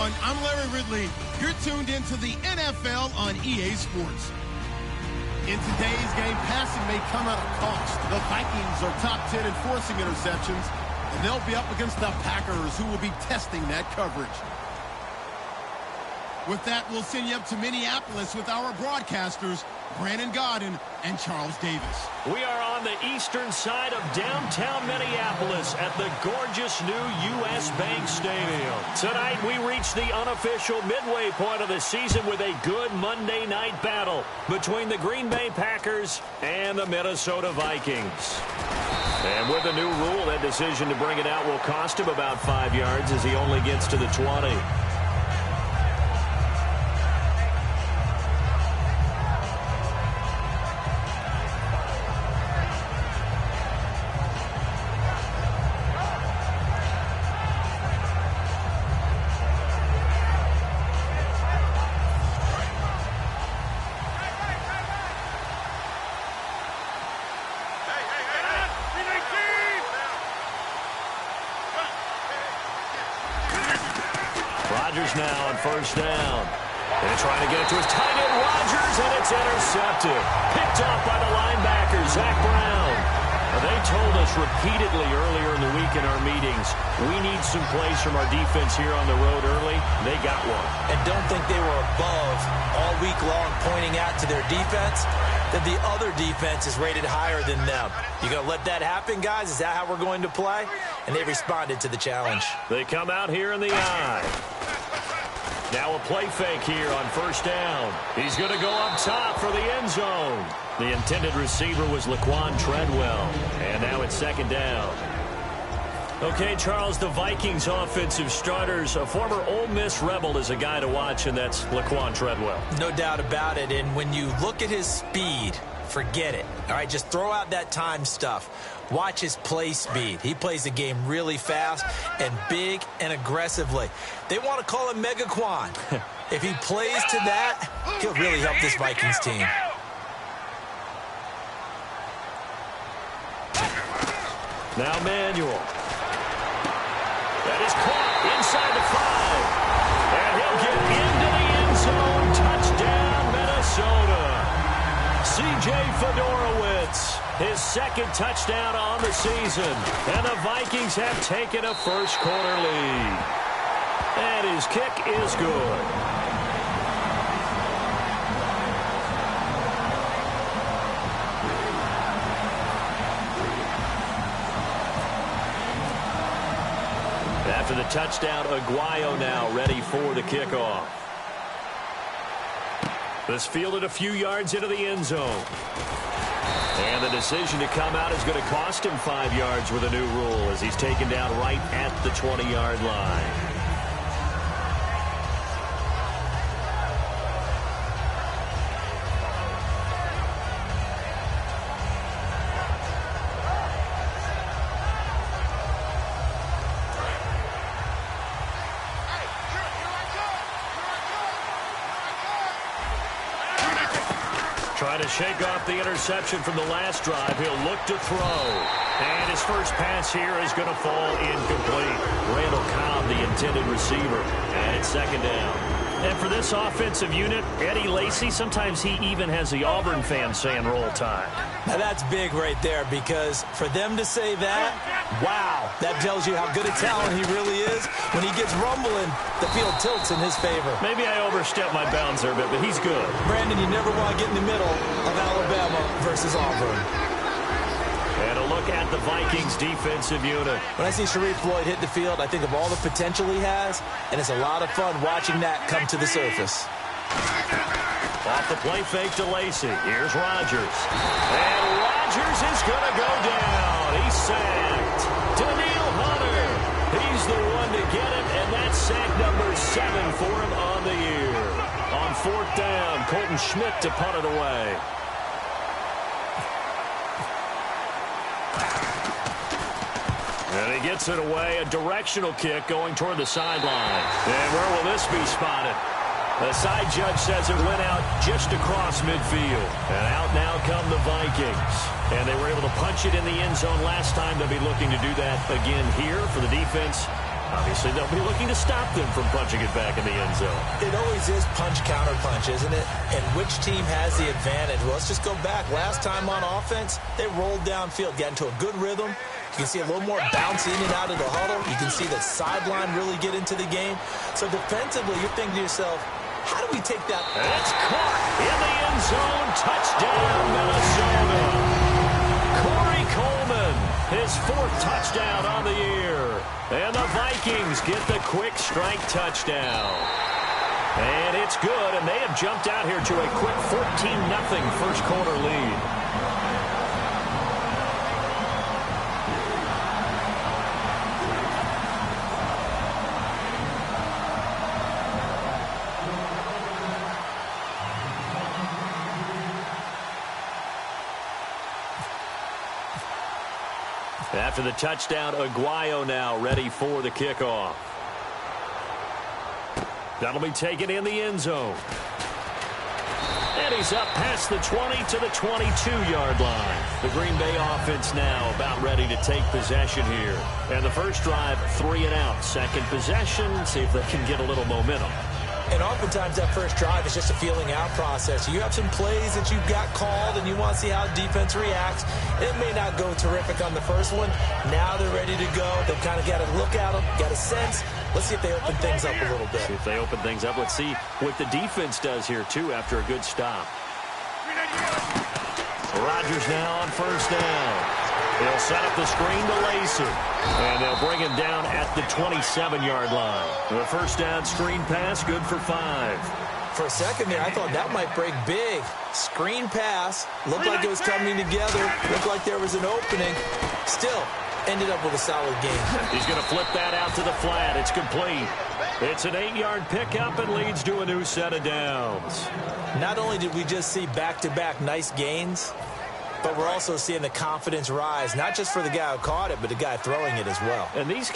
everyone. I'm Larry Ridley. You're tuned into the NFL on EA Sports. In today's game, passing may come at a cost. The Vikings are top 10 in forcing interceptions, and they'll be up against the Packers, who will be testing that coverage. With that, we'll send you up to Minneapolis with our broadcasters, Brandon Godden and Charles Davis. We are on the eastern side of downtown Minneapolis at the gorgeous new U.S. Bank Stadium. Tonight, we reach the unofficial midway point of the season with a good Monday night battle between the Green Bay Packers and the Minnesota Vikings. And with a new rule, that decision to bring it out will cost him about 5 yards as he only gets to the 20. Now on first down. They're trying to get it to his tight end, Rodgers, and it's intercepted. Picked off by the linebacker, Zach Brown. They told us repeatedly earlier in the week in our meetings, we need some plays from our defense here on the road early. They got one. And don't think they were above all week long pointing out to their defense that the other defense is rated higher than them. You going to let that happen, guys? Is that how we're going to play? And they responded to the challenge. They come out here in the eye. Now a play fake here on first down. He's going to go up top for the end zone. The intended receiver was Laquan Treadwell. And now it's second down. Okay, Charles, the Vikings offensive starters, a former Ole Miss Rebel is a guy to watch, and that's Laquan Treadwell. No doubt about it. And when you look at his speed, forget it. All right, just throw out that time stuff. Watch his play speed. He plays the game really fast and big and aggressively. They want to call him Megaquan. If he plays to that, he'll really help this Vikings team. Now Manuel. That is caught inside the 5. And he'll get into the end zone. Touchdown, Minnesota. C.J. Fedorowicz, his second touchdown on the season. And the Vikings have taken a first-quarter lead. And his kick is good. After the touchdown, Aguayo now ready for the kickoff. This fielded a few yards into the end zone. And the decision to come out is going to cost him 5 yards with a new rule as he's taken down right at the 20-yard line. Trying to shake off the interception from the last drive. He'll look to throw. And his first pass here is going to fall incomplete. Randall Cobb, the intended receiver. And it's second down. And for this offensive unit, Eddie Lacy, sometimes he even has the Auburn fans saying roll tide. Now that's big right there, because for them to say that, wow, that tells you how good a talent he really is. When he gets rumbling, the field tilts in his favor. Maybe I overstepped my bounds there a bit, but he's good. Brandon, you never want to get in the middle of Alabama versus Auburn. And a look at the Vikings defensive unit. When I see Sharif Floyd hit the field, I think of all the potential he has, and it's a lot of fun watching that come to the surface. Off the play fake to Lacy. Here's Rodgers. And Rodgers is going to go down. He's sacked. Daniil Hunter. He's the one to get it, and that's sack number 7 for him on the year. On fourth down, Colton Schmidt to punt it away. And he gets it away, a directional kick going toward the sideline. And where will this be spotted? The side judge says it went out just across midfield. And out now come the Vikings. And they were able to punch it in the end zone last time. They'll be looking to do that again here for the defense. Obviously, they'll be looking to stop them from punching it back in the end zone. It always is punch-counter-punch, isn't it? And which team has the advantage? Well, let's just go back. Last time on offense, they rolled downfield, got into a good rhythm. You can see a little more bounce in and out of the huddle. You can see the sideline really get into the game. So defensively, you're thinking to yourself, how do we take that? That's caught in the end zone. Touchdown, Minnesota. Corey Coleman, his 4th touchdown on the year. And the Vikings get the quick strike touchdown. And it's good, and they have jumped out here to a quick 14-0 first quarter lead. After the touchdown, Aguayo now ready for the kickoff. That'll be taken in the end zone. And he's up past the 20 to the 22-yard line. The Green Bay offense now about ready to take possession here. And the first drive, 3 and out. Second possession, see if they can get a little momentum. And oftentimes that first drive is just a feeling out process. You have some plays that you've got called and you want to see how defense reacts. It may not go terrific on the first one. Now they're ready to go. They've kind of got a look at them, got a sense. Let's see if they open things up a little bit. See if they open things up. Let's see what the defense does here, too, after a good stop. Rodgers now on first down. He'll set up the screen to Lacey. And they'll bring him down at the 27-yard line. The first down screen pass, good for 5. For a second there, I thought that might break big. Screen pass. Looked like it was coming together. Looked like there was an opening. Still, ended up with a solid game. He's going to flip that out to the flat. It's complete. It's an 8-yard pickup and leads to a new set of downs. Not only did we just see back-to-back nice gains, but we're also seeing the confidence rise, not just for the guy who caught it, but the guy throwing it as well. And these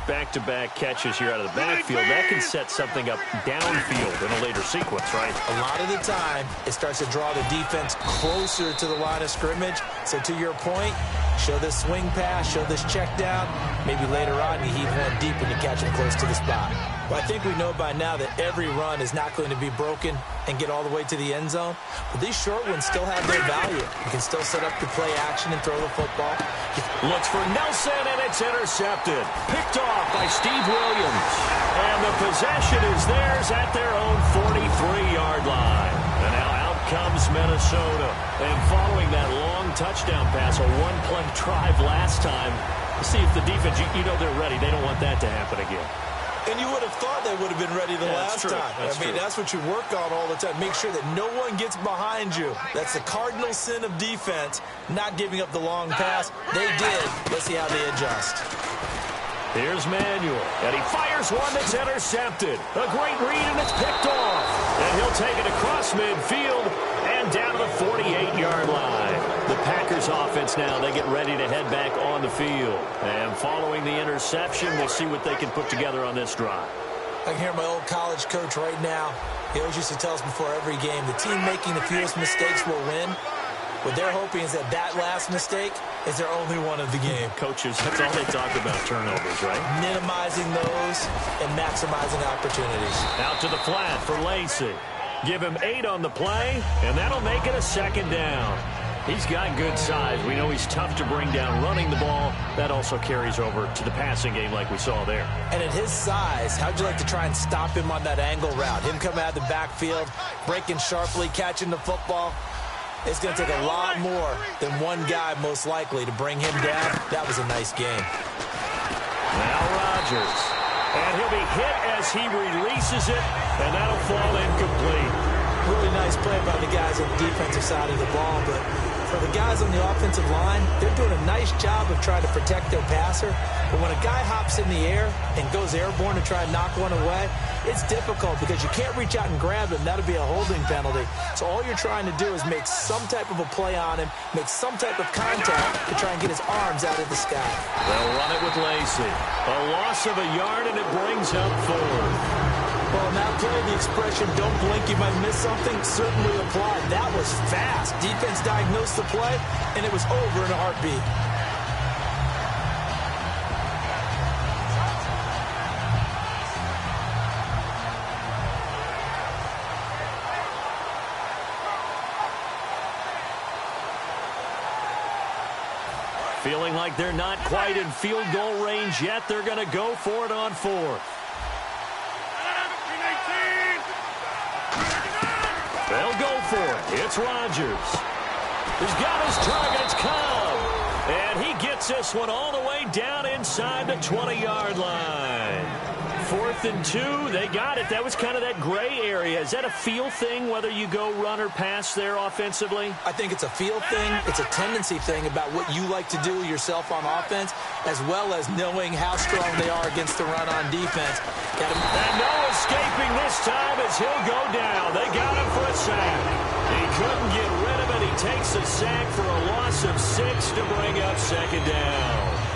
back-to-back catches here out of the backfield, that can set something up downfield in a later sequence, right? A lot of the time, it starts to draw the defense closer to the line of scrimmage. So to your point, show this swing pass, show this check down. Maybe later on, you heave one deep and you catch him close to the spot. Well, I think we know by now that every run is not going to be broken and get all the way to the end zone. But these short ones still have their value. You can still set up the play action and throw the football. Looks for Nelson, and it's intercepted. Picked off by Steve Williams. And the possession is theirs at their own 43-yard line. And now out comes Minnesota. And following that long touchdown pass, a one-play drive last time, see if the defense, you know they're ready. They don't want that to happen again. And you would have thought they would have been ready the last time. That's what you work on all the time. Make sure that no one gets behind you. That's the cardinal sin of defense, not giving up the long pass. They did. Let's see how they adjust. Here's Manuel, and he fires one that's intercepted. A great read, and it's picked off. And he'll take it across midfield and down to the 48-yard line. The Packers offense now, they get ready to head back on the field. And following the interception, we'll see what they can put together on this drive. I can hear my old college coach right now. He always used to tell us before every game, the team making the fewest mistakes will win. What they're hoping is that last mistake is their only one of the game. Coaches, that's all they talk about, turnovers, right? Minimizing those and maximizing opportunities. Out to the flat for Lacey. Give him 8 on the play, and that'll make it a second down. He's got good size. We know he's tough to bring down running the ball. That also carries over to the passing game like we saw there. And at his size, how'd you like to try and stop him on that angle route? Him coming out of the backfield, breaking sharply, catching the football. It's going to take a lot more than one guy, most likely, to bring him down. That was a nice game. Now Rodgers. And he'll be hit as he releases it, and that'll fall incomplete. Really nice play by the guys on the defensive side of the ball, but for the guys on the offensive line, they're doing a nice job of trying to protect their passer. But when a guy hops in the air and goes airborne to try and knock one away, it's difficult because you can't reach out and grab him. That'll be a holding penalty. So all you're trying to do is make some type of a play on him, make some type of contact to try and get his arms out of the sky. They'll run it with Lacey. A loss of a yard, and it brings up 4. Well, in that play, the expression, don't blink, you might miss something, certainly applied. That was fast. Defense diagnosed the play, and it was over in a heartbeat. Feeling like they're not quite in field goal range yet. They're going to go for it on fourth. They'll go for it. It's Rodgers. He's got his target. It's Cobb. And he gets this one all the way down inside the 20-yard line. 4th and 2. They got it. That was kind of that gray area. Is that a feel thing, whether you go run or pass there offensively? I think it's a feel thing. It's a tendency thing about what you like to do yourself on offense, as well as knowing how strong they are against the run on defense. And no escaping this time as he'll go down. They got him for a sack. He couldn't get rid of it. He takes a sack for a loss of 6 to bring up 2nd down.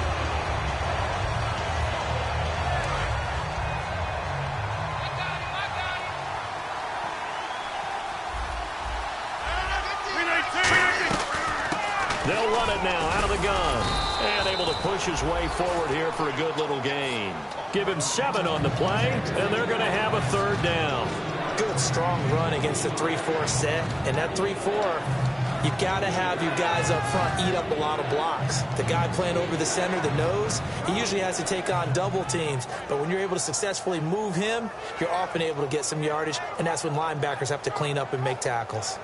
They'll run it now out of the gun. And able to push his way forward here for a good little gain. Give him 7 on the play, and they're going to have a 3rd down. Good, strong run against the 3-4 set. And that 3-4, you've got to have your guys up front eat up a lot of blocks. The guy playing over the center, the nose, he usually has to take on double teams. But when you're able to successfully move him, you're often able to get some yardage, and that's when linebackers have to clean up and make tackles.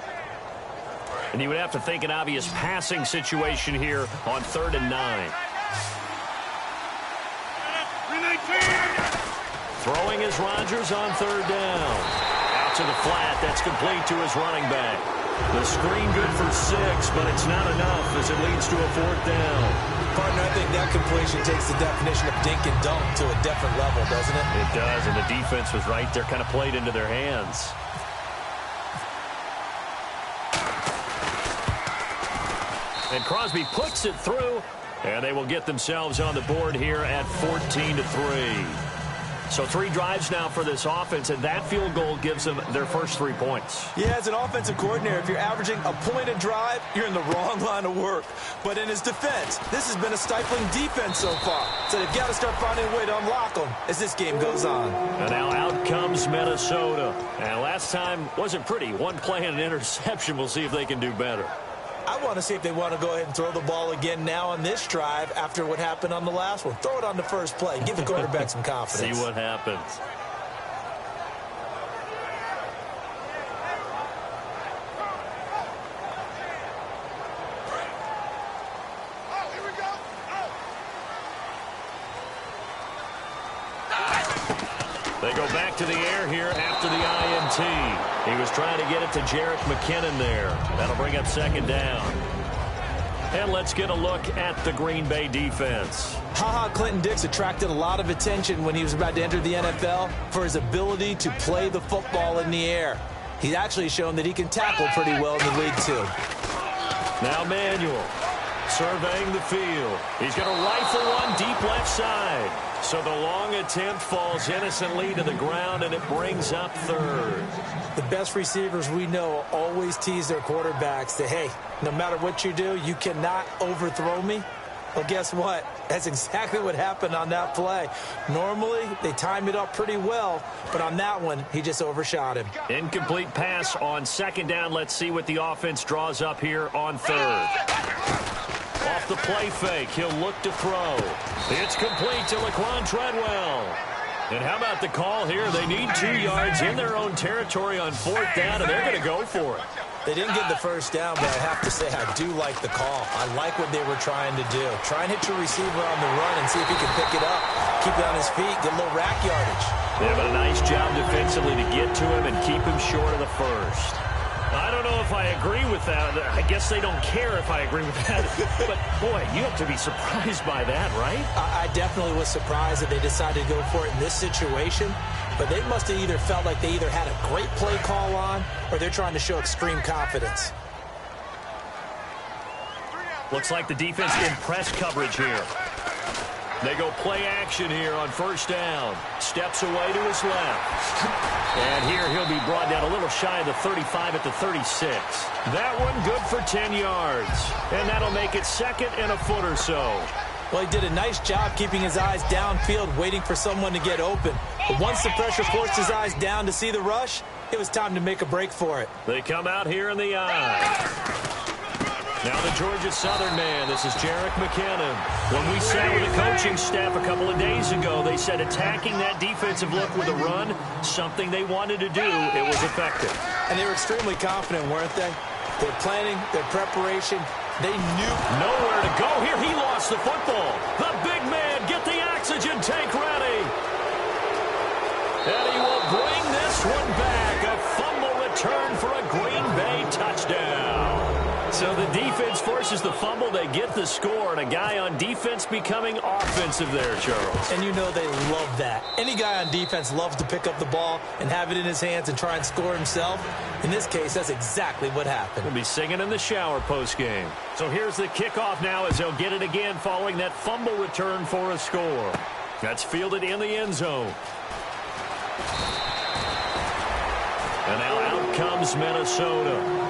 And you would have to think an obvious passing situation here on 3rd and 9. Throwing is Rodgers on 3rd down. Out to the flat. That's complete to his running back. The screen good for 6, but it's not enough as it leads to a 4th down. Partner, I think that completion takes the definition of dink and dunk to a different level, doesn't it? It does, and the defense was right there, kind of played into their hands. And Crosby puts it through, and they will get themselves on the board here at 14-3. So 3 drives now for this offense, and that field goal gives them their first 3 points. Yeah, as an offensive coordinator, if you're averaging a point a drive, you're in the wrong line of work. But in his defense, this has been a stifling defense so far. So they've got to start finding a way to unlock them as this game goes on. And now out comes Minnesota. And last time wasn't pretty. 1 play and an interception. We'll see if they can do better. I want to see if they want to go ahead and throw the ball again now on this drive after what happened on the last one. Throw it on the first play. Give the quarterback some confidence. See what happens. They go back to the air here after the INT. He was trying to get it to Jerick McKinnon there. That'll bring up 2nd down. And let's get a look at the Green Bay defense. Clinton Dix attracted a lot of attention when he was about to enter the NFL for his ability to play the football in the air. He's actually shown that he can tackle pretty well in the league, too. Now Manuel surveying the field. He's going to rifle one deep left side. So the long attempt falls innocently to the ground, and it brings up 3rd. The best receivers we know always tease their quarterbacks that, hey, no matter what you do, you cannot overthrow me. Well, guess what? That's exactly what happened on that play. Normally, they time it up pretty well, but on that one, he just overshot him. Incomplete pass on 2nd down. Let's see what the offense draws up here on 3rd. Off the play fake, he'll look to throw. It's complete to Laquan Treadwell. And how about the call here? They need 2 yards in their own territory on 4th down, and they're going to go for it. They didn't get the first down, but I have to say I do like the call. I like what they were trying to do. Try and hit your receiver on the run and see if he can pick it up. Keep it on his feet, get a little rack yardage. Yeah, but a nice job defensively to get to him and keep him short of the first. I don't know if I agree with that. I guess they don't care if I agree with that. But, boy, you have to be surprised by that, right? I definitely was surprised that they decided to go for it in this situation. But they must have either felt like they either had a great play call on or they're trying to show extreme confidence. Looks like the defense in press coverage here. They go play action here on 1st down. Steps away to his left. And here he'll be brought down a little shy of the 35 at the 36. That one good for 10 yards. And that'll make it 2nd and a foot or so. Well, he did a nice job keeping his eyes downfield, waiting for someone to get open. But once the pressure forced his eyes down to see the rush, it was time to make a break for it. They come out here in the eye. Now the Georgia Southern man, this is Jerick McKinnon. When we sat with the coaching staff a couple of days ago, they said attacking that defensive look with a run, something they wanted to do, it was effective. And they were extremely confident, weren't they? Their planning, their preparation, they knew. Nowhere to go here. He lost the football. The big man, get the oxygen tank ready. And he will bring this one back. A fumble return for a Green Bay touchdown. So the defense forces the fumble. They get the score, and a guy on defense becoming offensive there, Charles. And you know they love that. Any guy on defense loves to pick up the ball and have it in his hands and try and score himself. In this case, that's exactly what happened. We'll be singing in the shower post-game. So here's the kickoff now as they'll get it again following that fumble return for a score. That's fielded in the end zone. And now out comes Minnesota.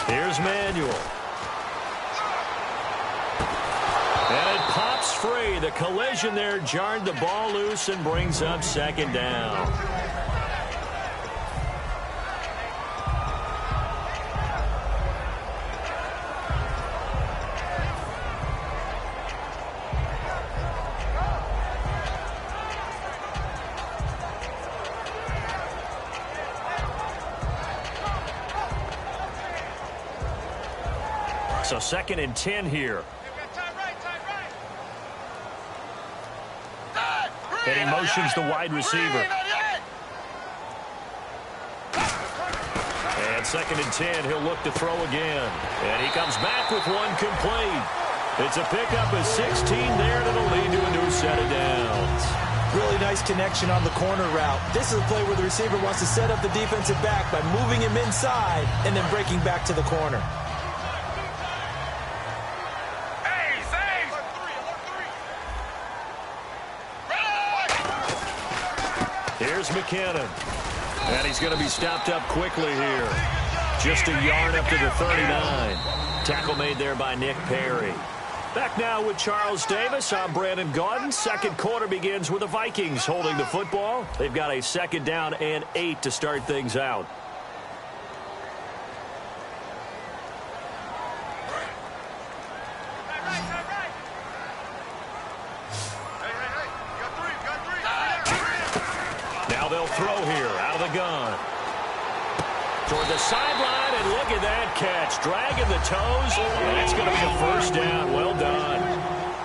Here's Manuel. And it pops free. The collision there jarred the ball loose and brings up second down. So 2nd and 10 here. And he motions the wide receiver. And 2nd and 10, he'll look to throw again. And he comes back with one complete. It's a pickup of 16 there that'll lead to a new set of downs. Really nice connection on the corner route. This is a play where the receiver wants to set up the defensive back by moving him inside and then breaking back to the corner. Here's McKinnon. And he's going to be stopped up quickly here. Just a yard up to the 39. Tackle made there by Nick Perry. Back now with Charles Davis. I'm Brandon Gaudin. Second quarter begins with the Vikings holding the football. They've got a 2nd down and 8 to start things out. Now they'll throw here out of the gun. Toward the sideline, and look at that catch. Dragging the toes, and it's going to be a 1st down. Well done.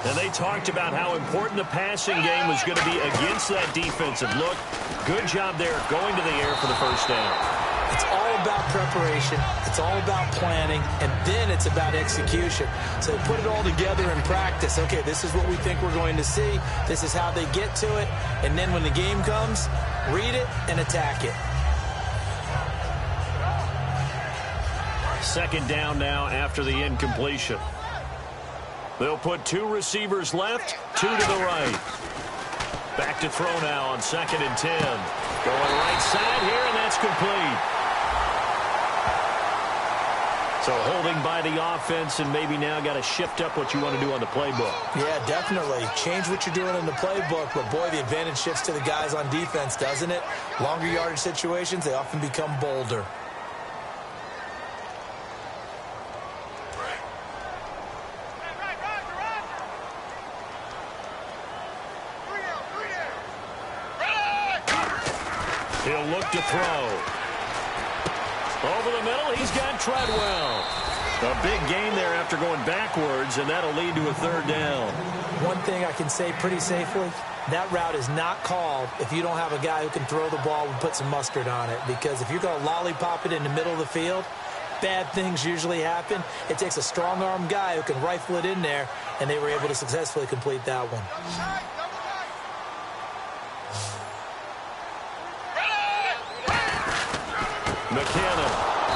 And they talked about how important the passing game was going to be against that defensive look. Good job there going to the air for the 1st down. It's all about preparation. It's all about planning, and then it's about execution. So put it all together in practice. Okay, this is what we think we're going to see. This is how they get to it. And then when the game comes, read it and attack it. 2nd down now after the incompletion. They'll put 2 receivers left, 2 to the right. Back to throw now on 2nd and 10. Going right side here, and that's complete. So holding by the offense, and maybe now got to shift up what you want to do on the playbook. Yeah, definitely. Change what you're doing in the playbook, but boy, the advantage shifts to the guys on defense, doesn't it? Longer yardage situations, they often become bolder. He'll look to throw. Over the middle, he's got Treadwell. A big gain there after going backwards, and that'll lead to a 3rd down. One thing I can say pretty safely, that route is not called if you don't have a guy who can throw the ball and put some mustard on it. Because if you're going to lollipop it in the middle of the field, bad things usually happen. It takes a strong-arm guy who can rifle it in there, and they were able to successfully complete that one. McKinnon,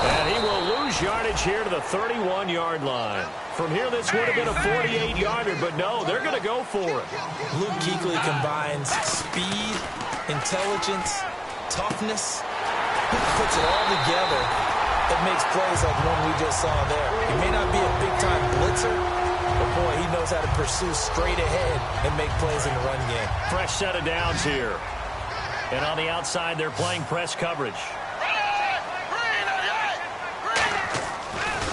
and he will lose lose yardage here to the 31-yard line. From here, this would have been a 48-yarder, but no, they're going to go for it. Luke Kuechly combines speed, intelligence, toughness. He puts it all together. It makes plays like the one we just saw there. He may not be a big-time blitzer, but, boy, he knows how to pursue straight ahead and make plays in the run game. Fresh set of downs here. And on the outside, they're playing press coverage.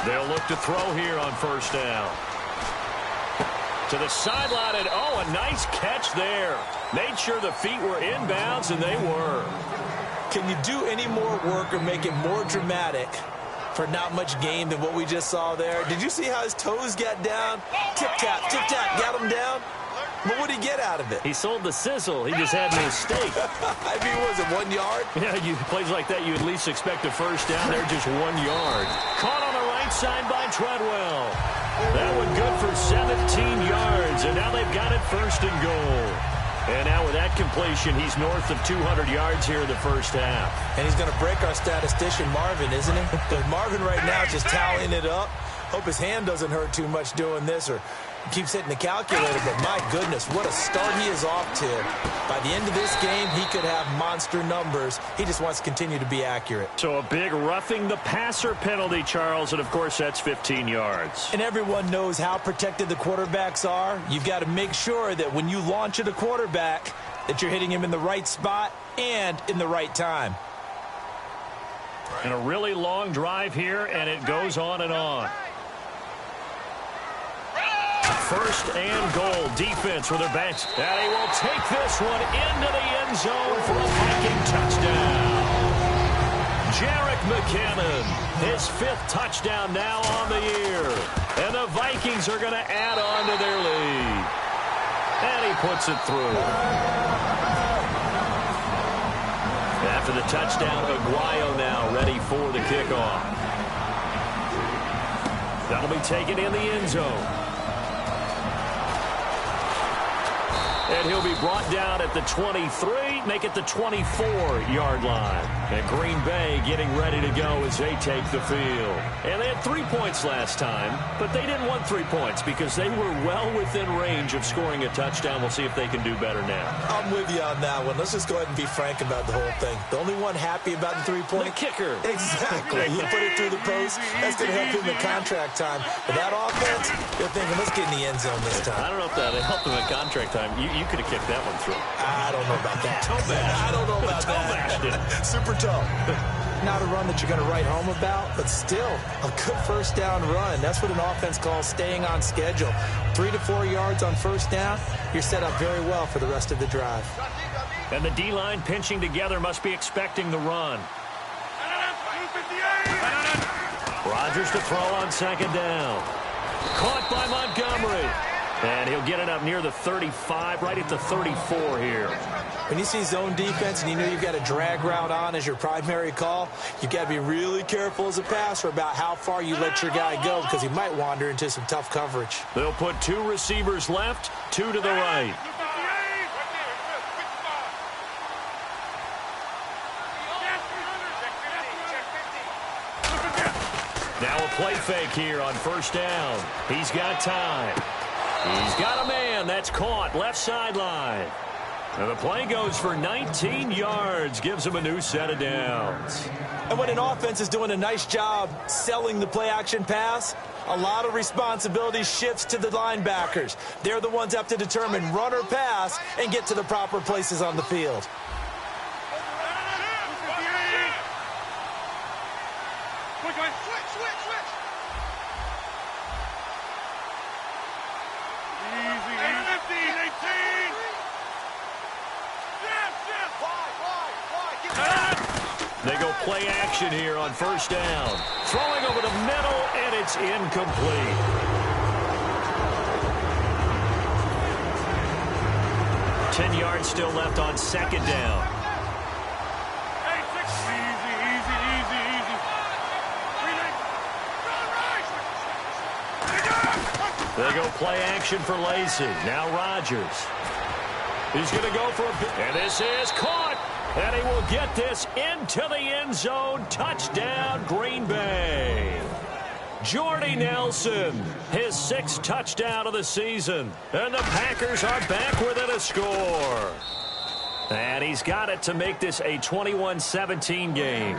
They'll look to throw here on first down. To the sideline, and oh, a nice catch there. Made sure the feet were inbounds, and they were. Can you do any more work or make it more dramatic for not much gain than what we just saw there? Did you see how his toes got down? Tip-tap, got him down. But what did he get out of it? He sold the sizzle. He just had no steak. I mean, was it 1 yard? Yeah, plays like that, you at least expect a first down. They're just 1 yard. Caught on the right side by Treadwell. That one good for 17 yards, and now they've got it first and goal. And now with that completion, he's north of 200 yards here in the first half. And he's going to break our statistician, Marvin, isn't he? But Marvin right now is just tallying it up. Hope his hand doesn't hurt too much doing this or keeps hitting the calculator. But my goodness, what a start he is off to. By the end of this game, he could have monster numbers. He just wants to continue to be accurate. So a big roughing the passer penalty, Charles, and of course that's 15 yards. And everyone knows how protected the quarterbacks are. You've got to make sure that when you launch at a quarterback, that you're hitting him in the right spot and in the right time. And a really long drive here, and it goes on and on. First and goal, defense with their backs. And he will take this one into the end zone for a Viking touchdown. Jerick McKinnon, his 5th touchdown now on the year. And the Vikings are going to add on to their lead. And he puts it through. After the touchdown, Aguayo now ready for the kickoff. That'll be taken in the end zone. And he'll be brought down at the 23, make it the 24-yard line. And Green Bay getting ready to go as they take the field. And they had 3 points last time, but they didn't want 3 points because they were well within range of scoring a touchdown. We'll see if they can do better now. I'm with you on that one. Let's just go ahead and be frank about the whole thing. The only one happy about the 3-point? The kicker. Exactly. He put it through the post. That's going to help him in contract time. But that offense, they're thinking, let's get in the end zone this time. I don't know if that helped him in contract time. You could have kicked that one through. I don't know about that. I don't know about that. Super tough. Not a run that you're going to write home about, but still a good first down run. That's what an offense calls staying on schedule. 3 to 4 yards on first down, you're set up very well for the rest of the drive. And the D-line pinching together must be expecting the run. Rodgers to throw on second down. Caught by Montgomery. And he'll get it up near the 35, right at the 34 here. When you see zone defense and you know you've got a drag route on as your primary call, you've got to be really careful as a passer about how far you let your guy go because he might wander into some tough coverage. They'll put 2 receivers left, 2 to the right. Now a play fake here on first down. He's got time. He's got a man. That's caught. Left sideline. And the play goes for 19 yards. Gives him a new set of downs. And when an offense is doing a nice job selling the play-action pass, a lot of responsibility shifts to the linebackers. They're the ones that have to determine run or pass and get to the proper places on the field. They go play action here on first down. Throwing over the middle, and it's incomplete. Ten yards still left on second down. They go play action for Lacey. Now Rodgers. He's going to go for a... And this is caught. And he will get this into the end zone. Touchdown, Green Bay. Jordy Nelson, his 6th touchdown of the season. And the Packers are back within a score. And he's got it to make this a 21-17 game.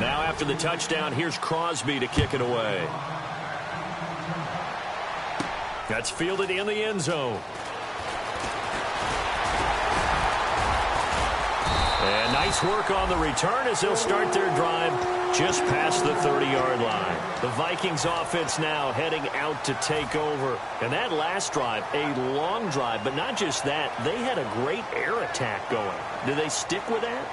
Now after the touchdown, here's Crosby to kick it away. That's fielded in the end zone. And nice work on the return as they'll start their drive just past the 30-yard line. The Vikings offense now heading out to take over. And that last drive, a long drive, but not just that, they had a great air attack going. Do they stick with that?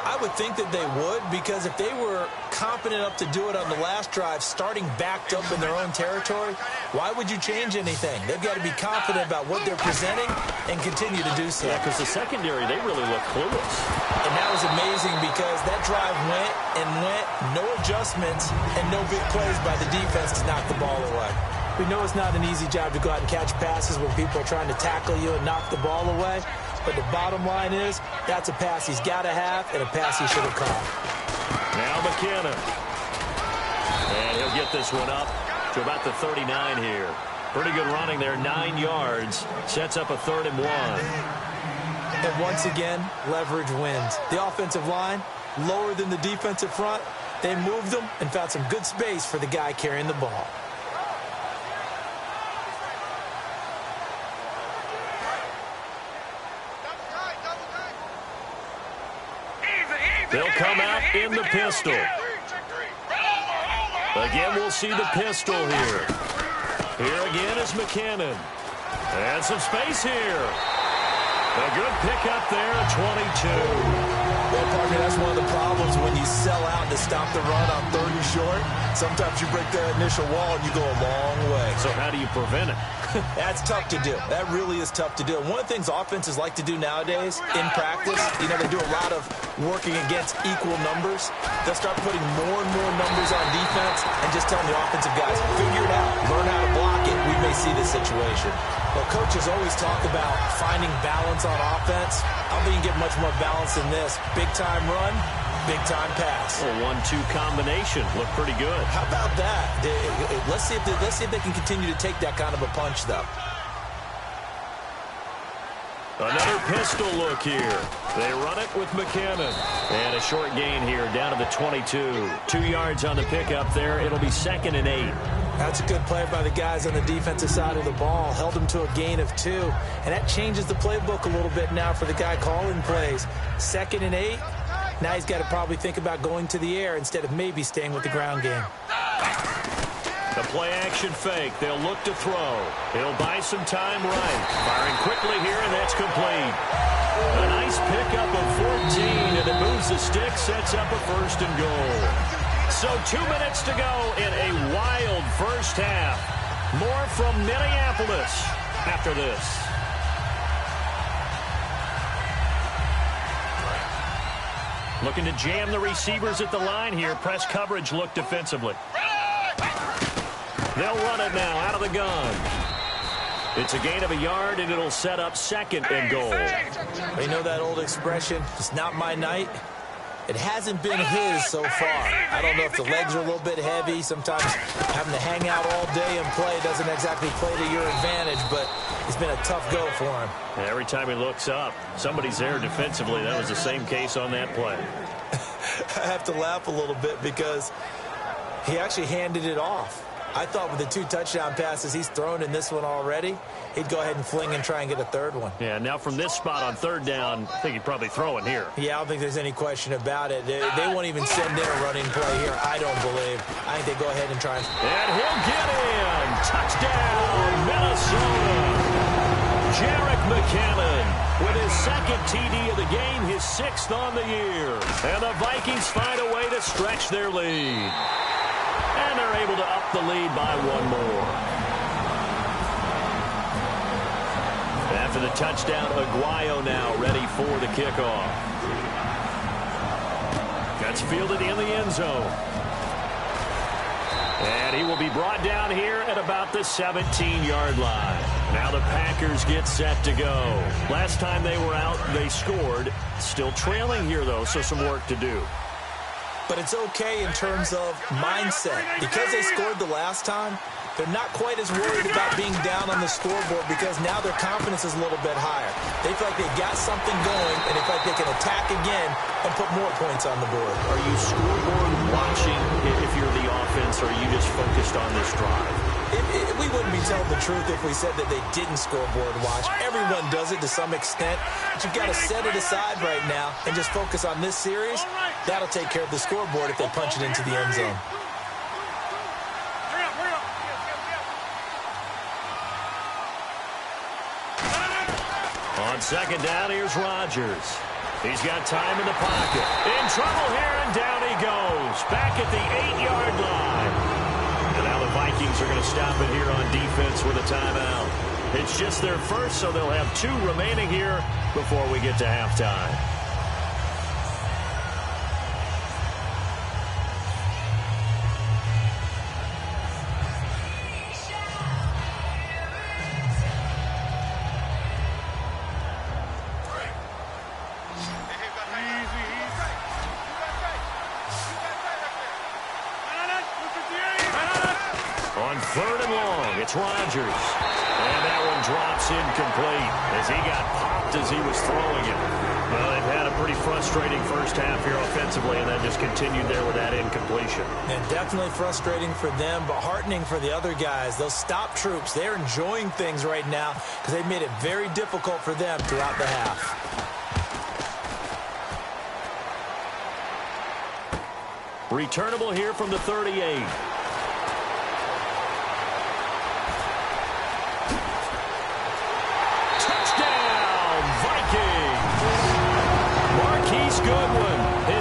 I would think that they would, because if they were competent enough to do it on the last drive, starting backed up in their own territory, why would you change anything? They've got to be confident about what they're presenting and continue to do so. Yeah, because the secondary, they really look clueless. And that was amazing because that drive went and went, no adjustments, and no big plays by the defense to knock the ball away. We know it's not an easy job to go out and catch passes when people are trying to tackle you and knock the ball away. But the bottom line is, that's a pass he's got to have and a pass he should have caught. Now McKinnon. And he'll get this one up to about the 39 here. Pretty good running there, 9 yards. Sets up a 3rd and 1. And once again, leverage wins. The offensive line, lower than the defensive front. They moved them and found some good space for the guy carrying the ball. They'll come out in the pistol. Again, we'll see the pistol here. Here again is McKinnon. And some space here. A good pickup there at 22. Well, partner, that's one of the problems when you sell out to stop the run on 3rd and short. Sometimes you break that initial wall and you go a long way. So how do you prevent it? That's tough to do. That really is tough to do. And one of the things offenses like to do nowadays in practice, you know, they do a lot of working against equal numbers. They'll start putting more and more numbers on defense and just telling the offensive guys, figure it out, learn how to block it. We may see this situation. Well, coaches always talk about finding balance on offense. I don't think you get much more balance than this. Big-time run, big-time pass. Well, 1-2 combination looked pretty good. How about that? Let's see if they can continue to take that kind of a punch, though. Another pistol look here. They run it with McKinnon. And a short gain here down to the 22. 2 yards on the pickup there. It'll be 2nd and 8. That's a good play by the guys on the defensive side of the ball. Held them to a gain of 2. And that changes the playbook a little bit now for the guy calling plays. 2nd and 8. Now he's got to probably think about going to the air instead of maybe staying with the ground game. The play-action fake. They'll look to throw. He'll buy some time right. Firing quickly here, and that's complete. A nice pickup of 14, and it moves the stick, sets up a 1st and goal. So 2 minutes to go in a wild first half. More from Minneapolis after this. Looking to jam the receivers at the line here. Press coverage look defensively. They'll run it now out of the gun. It's a gain of a yard, and it'll set up 2nd and goal. You know that old expression, it's not my night? It hasn't been his so far. I don't know if the legs are a little bit heavy. Sometimes having to hang out all day and play doesn't exactly play to your advantage, but it's been a tough go for him. And every time he looks up, somebody's there defensively. That was the same case on that play. I have to laugh a little bit because he actually handed it off. I thought with the 2 touchdown passes he's thrown in this one already, he'd go ahead and fling and try and get a 3rd one. Yeah, now from this spot on 3rd down, I think he'd probably throw it here. Yeah, I don't think there's any question about it. They won't even send in a running play here, I don't believe. I think they go ahead and try. And he'll get in. Touchdown, Minnesota. Jerick McKinnon with his 2nd TD of the game, his 6th on the year. And the Vikings find a way to stretch their lead. And they're able to up the lead by 1 more. After the touchdown, Aguayo now ready for the kickoff. That's fielded in the end zone. And he will be brought down here at about the 17-yard line. Now the Packers get set to go. Last time they were out, they scored. Still trailing here, though, so some work to do. But it's okay in terms of mindset. Because they scored the last time, they're not quite as worried about being down on the scoreboard because now their confidence is a little bit higher. They feel like they've got something going, and they feel like they can attack again and put more points on the board. Are you scoreboard watching if you're the offense, or are you just focused on this drive? We wouldn't be telling the truth if we said that they didn't scoreboard watch. Everyone does it to some extent, but you've got to set it aside right now and just focus on this series. That'll take care of the scoreboard if they punch it into the end zone. On second down, here's Rodgers. He's got time in the pocket. In trouble here, and down he goes. Back at the 8-yard line. And now the Vikings are going to stop it here on defense with a timeout. It's just their first, so they'll have 2 remaining here before we get to halftime. It's Rodgers. And that one drops incomplete as he got popped as he was throwing it. Well, they've had a pretty frustrating first half here offensively, and then just continued there with that incompletion. And definitely frustrating for them, but heartening for the other guys. Those stop troops, they're enjoying things right now because they've made it very difficult for them throughout the half. Returnable here from the 38.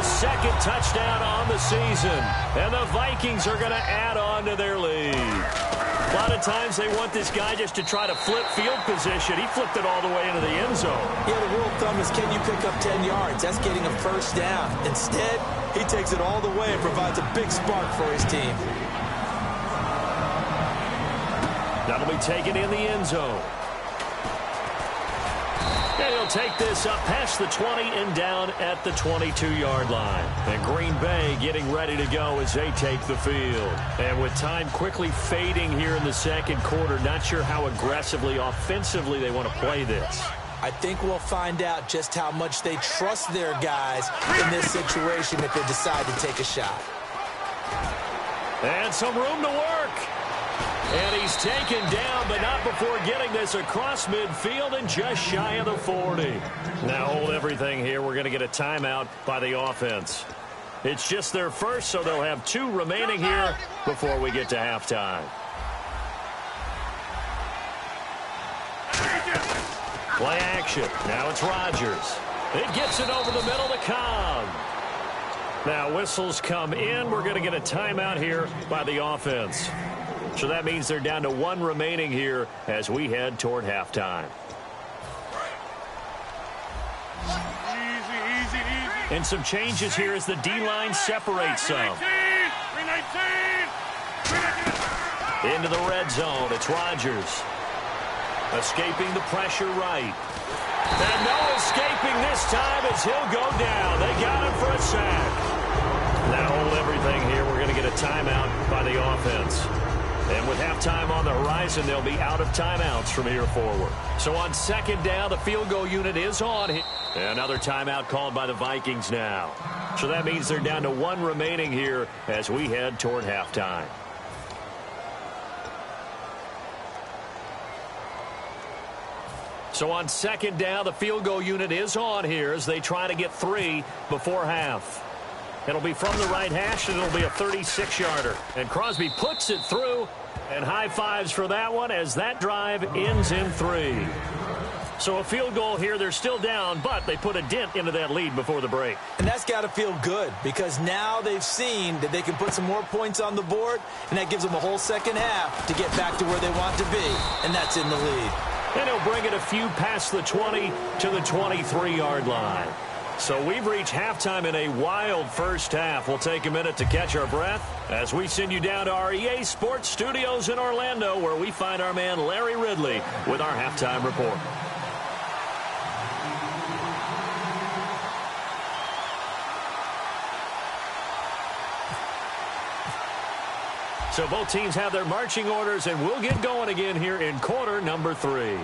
Second touchdown on the season, and the Vikings are going to add on to their lead. A lot of times they want this guy just to try to flip field position. He flipped it all the way into the end zone. Yeah, the rule of thumb is, can you pick up 10 yards? That's getting a first down. Instead, he takes it all the way and provides a big spark for his team. That'll be taken in the end zone. And he'll take this up past the 20 and down at the 22-yard line. And Green Bay getting ready to go as they take the field. And with time quickly fading here in the second quarter, not sure how aggressively, offensively they want to play this. I think we'll find out just how much they trust their guys in this situation if they decide to take a shot. And some room to work. And he's taken down, but not before getting this across midfield and just shy of the 40. Now hold everything here. We're going to get a timeout by the offense. It's just their first, so they'll have 2 remaining here before we get to halftime. Play action. Now it's Rodgers. It gets it over the middle to Cobb. Now whistles come in. We're going to get a timeout here by the offense. So that means they're down to 1 remaining here as we head toward halftime. Easy. And some changes here as the D-line separates some. Into the red zone, it's Rodgers. Escaping the pressure right. And no escaping this time as he'll go down. They got him for a sack. Now hold everything here. We're going to get a timeout by the offense. And with halftime on the horizon, they'll be out of timeouts from here forward. So on second down, the field goal unit is on. Another timeout called by the Vikings now. So that means they're down to 1 remaining here as we head toward halftime. So on second down, the field goal unit is on here as they try to get 3 before half. It'll be from the right hash, and it'll be a 36-yarder. And Crosby puts it through, and high fives for that one as that drive ends in 3. So a field goal here. They're still down, but they put a dent into that lead before the break. And that's got to feel good because now they've seen that they can put some more points on the board, and that gives them a whole second half to get back to where they want to be, and that's in the lead. And he'll bring it a few past the 20 to the 23-yard line. So we've reached halftime in a wild first half. We'll take a minute to catch our breath as we send you down to our EA Sports Studios in Orlando, where we find our man Larry Ridley with our halftime report. So both teams have their marching orders, and we'll get going again here in quarter number 3.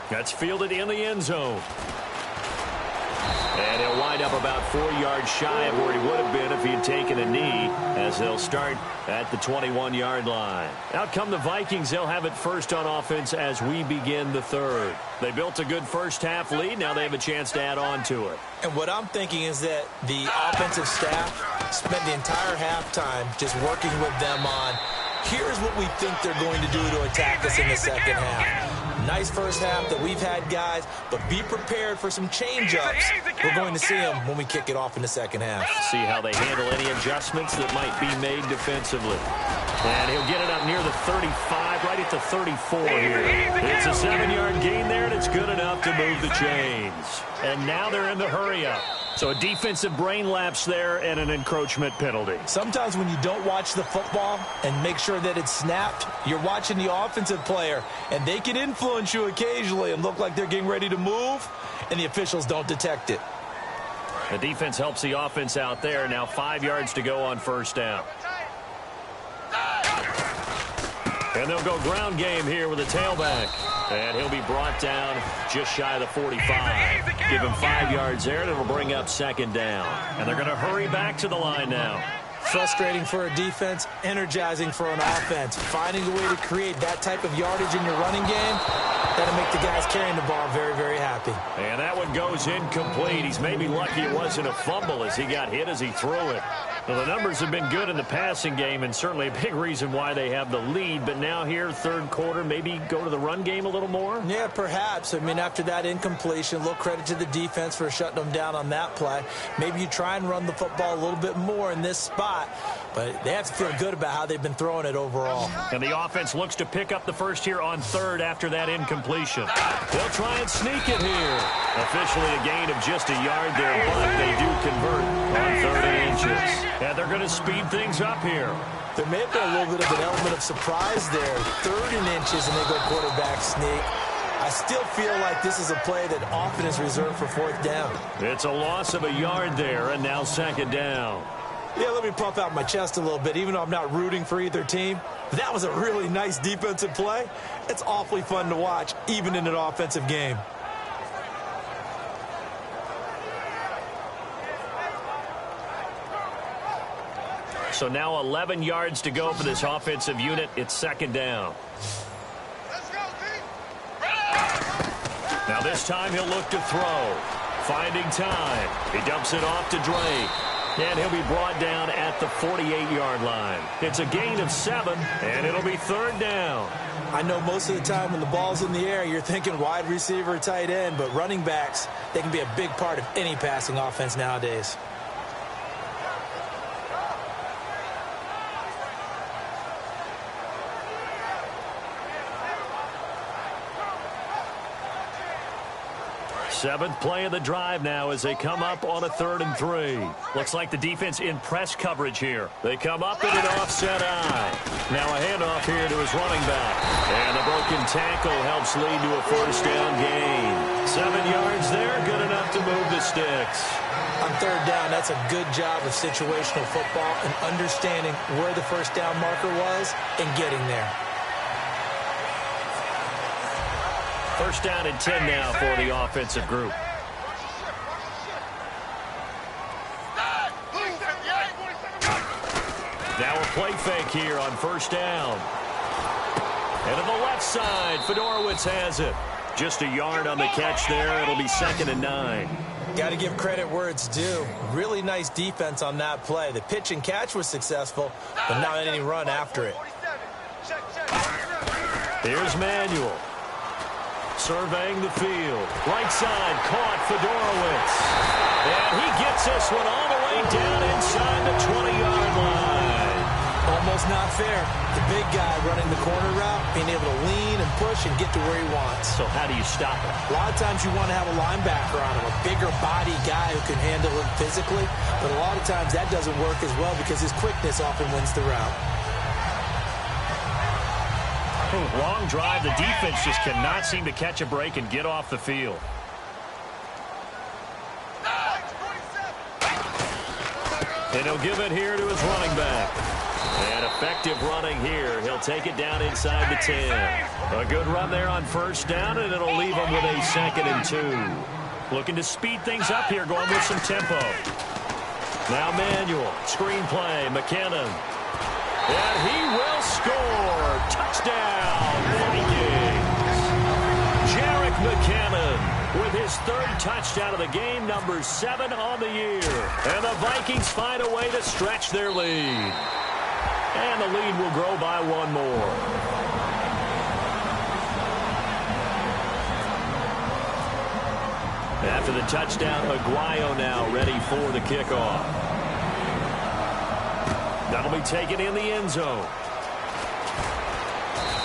That's fielded in the end zone. And he'll wind up about 4 yards shy of where he would have been if he had taken a knee, as they'll start at the 21-yard line. Out come the Vikings. They'll have it first on offense as we begin the third. They built a good first-half lead. Now they have a chance to add on to it. And what I'm thinking is that the offensive staff spent the entire halftime just working with them on, here's what we think they're going to do to attack us in the second half. Nice first half that we've had, guys, but be prepared for some change-ups. We're going to see them when we kick it off in the second half. See how they handle any adjustments that might be made defensively. And he'll get it up near the 35, right at the 34 here. It's a 7-yard gain there, and it's good enough to move the chains. And now they're in the hurry-up. So a defensive brain lapse there and an encroachment penalty. Sometimes when you don't watch the football and make sure that it's snapped, you're watching the offensive player, and they can influence you occasionally and look like they're getting ready to move, and the officials don't detect it. The defense helps the offense out there. Now 5 yards to go on first down. And they'll go ground game here with a tailback. And he'll be brought down just shy of the 45. Give him 5 yards there, and it'll bring up second down. And they're going to hurry back to the line now. Frustrating for a defense, energizing for an offense. Finding a way to create that type of yardage in your running game, that'll make the guys carrying the ball very, very happy. And that one goes incomplete. He's maybe lucky it wasn't a fumble as he got hit as he threw it. Well, the numbers have been good in the passing game, and certainly a big reason why they have the lead. But now here, third quarter, maybe go to the run game a little more? Yeah, perhaps. I mean, after that incompletion, a little credit to the defense for shutting them down on that play. Maybe you try and run the football a little bit more in this spot, but they have to feel good about how they've been throwing it overall. And the offense looks to pick up the first here on third after that incompletion. They'll try and sneak it here. Officially a gain of just a yard there, but they do convert on 3rd and inches. And they're going to speed things up here. There may have been a little bit of an element of surprise there. 3rd and inches, and they go quarterback sneak. I still feel like this is a play that often is reserved for 4th down. It's a loss of a yard there, and now second down. Yeah, let me puff out my chest a little bit, even though I'm not rooting for either team. That was a really nice defensive play. It's awfully fun to watch, even in an offensive game. So now 11 yards to go for this offensive unit. It's second down. Now this time he'll look to throw. Finding time. He dumps it off to Drake. And he'll be brought down at the 48-yard line. It's a gain of 7, and it'll be 3rd down. I know most of the time when the ball's in the air, you're thinking wide receiver, tight end, but running backs, they can be a big part of any passing offense nowadays. Seventh play of the drive now as they come up on a 3rd and 3. Looks like the defense in press coverage here. They come up in an offset eye. Now a handoff here to his running back. And the broken tackle helps lead to a 1st down gain. 7 yards there, good enough to move the sticks. On 3rd down, that's a good job of situational football and understanding where the 1st down marker was and getting there. 1st down and 10 now for the offensive group. Now a play fake here on 1st down. And to the left side, Fedorowicz has it. Just a yard on the catch there. It'll be 2nd and 9. Got to give credit where it's due. Really nice defense on that play. The pitch and catch was successful, but not any run after it. Here's Manuel. Surveying the field. Right side, caught Fedorowicz. And he gets this one all the way down inside the 20-yard line. Almost not fair. The big guy running the corner route, being able to lean and push and get to where he wants. So how do you stop it? A lot of times you want to have a linebacker on him, a bigger body guy who can handle him physically. But a lot of times that doesn't work as well because his quickness often wins the route. Long drive. The defense just cannot seem to catch a break and get off the field. And he'll give it here to his running back. And effective running here. He'll take it down inside the 10. A good run there on first down, and it'll leave him with a 2nd and 2. Looking to speed things up here, going with some tempo. Now Manuel. Screen play. McKinnon. And he will score. Touchdown, Vikings. Jerick McKinnon with his 3rd touchdown of the game, number 7 on the year. And the Vikings find a way to stretch their lead. And the lead will grow by 1 more. After the touchdown, Aguayo now ready for the kickoff. That'll be taken in the end zone.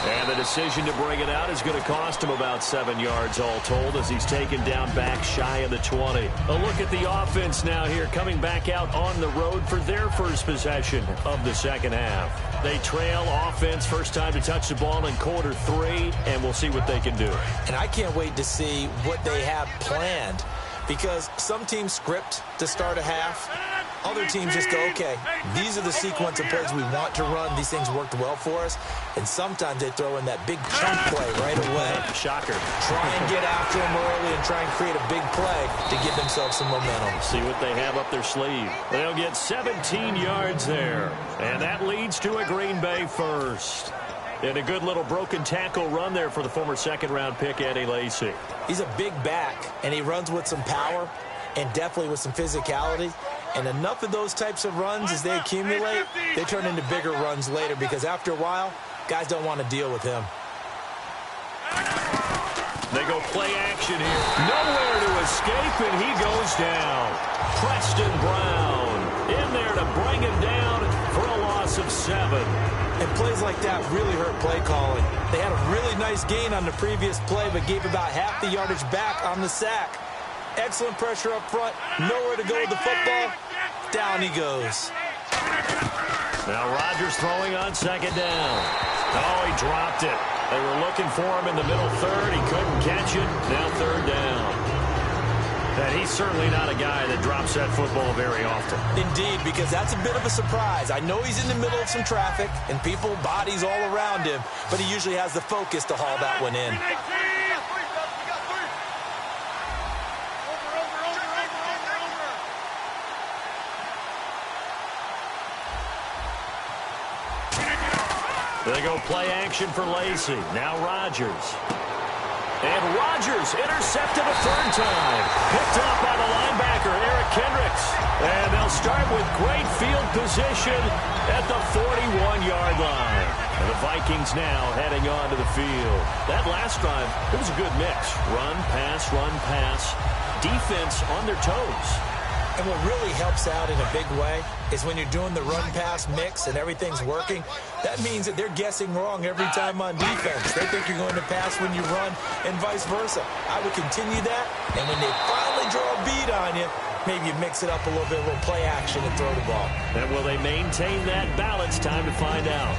And the decision to bring it out is going to cost him about 7 yards all told as he's taken down back shy of the 20. A look at the offense now here coming back out on the road for their first possession of the second half. They trail offense first time to touch the ball in quarter 3, and we'll see what they can do. And I can't wait to see what they have planned because some teams script to start a half. Other teams just go, okay, these are the sequence of plays we want to run. These things worked well for us. And sometimes they throw in that big chunk play right away. Shocker. Try and get after them early and try and create a big play to give themselves some momentum. See what they have up their sleeve. They'll get 17 yards there. And that leads to a Green Bay first. And a good little broken tackle run there for the former second-round pick, Eddie Lacy. He's a big back, and he runs with some power and definitely with some physicality. And enough of those types of runs, as they accumulate, they turn into bigger runs later because after a while, guys don't want to deal with him. They go play action here. Nowhere to escape, and he goes down. Preston Brown in there to bring him down for a loss of 7. And plays like that really hurt play calling. They had a really nice gain on the previous play, but gave about half the yardage back on the sack. Excellent pressure up front. Nowhere to go with the football. Down he goes. Now Rodgers throwing on second down. Oh, he dropped it. They were looking for him in the middle third. He couldn't catch it. Now third down. And he's certainly not a guy that drops that football very often. Indeed, because that's a bit of a surprise. I know he's in the middle of some traffic and people, bodies all around him, but he usually has the focus to haul that one in. They go play action for Lacy. Now Rodgers. And Rodgers intercepted a 3rd time. Picked up by the linebacker, Eric Kendricks. And they'll start with great field position at the 41-yard line. And the Vikings now heading on to the field. That last drive, it was a good mix. Run, pass, defense on their toes. And what really helps out in a big way is when you're doing the run-pass mix and everything's working, that means that they're guessing wrong every time on defense. They think you're going to pass when you run and vice versa. I would continue that, and when they finally draw a beat on you, maybe you mix it up a little bit, a little play action and throw the ball. And will they maintain that balance? Time to find out.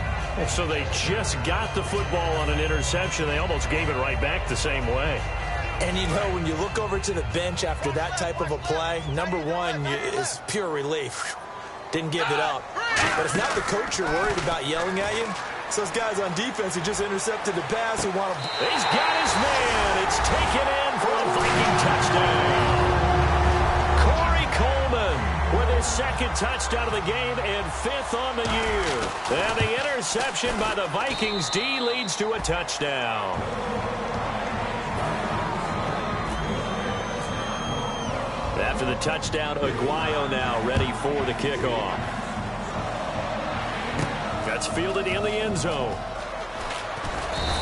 So they just got the football on an interception. They almost gave it right back the same way. And, you know, when you look over to the bench after that type of a play, number one is pure relief. Didn't give it up. But it's not the coach you're worried about yelling at you. It's those guys on defense who just intercepted the pass who want to... He's got his man. It's taken in for a Viking touchdown. Corey Coleman with his 2nd touchdown of the game and 5th on the year. And the interception by the Vikings D leads to a touchdown. After the touchdown, Aguayo now ready for the kickoff. That's fielded in the end zone.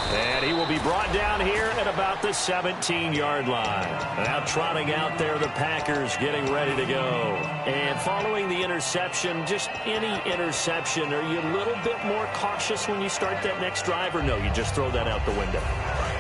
And he will be brought down here at about the 17-yard line. Now trotting out there, the Packers getting ready to go. And following the interception, just any interception, are you a little bit more cautious when you start that next drive, or no, you just throw that out the window?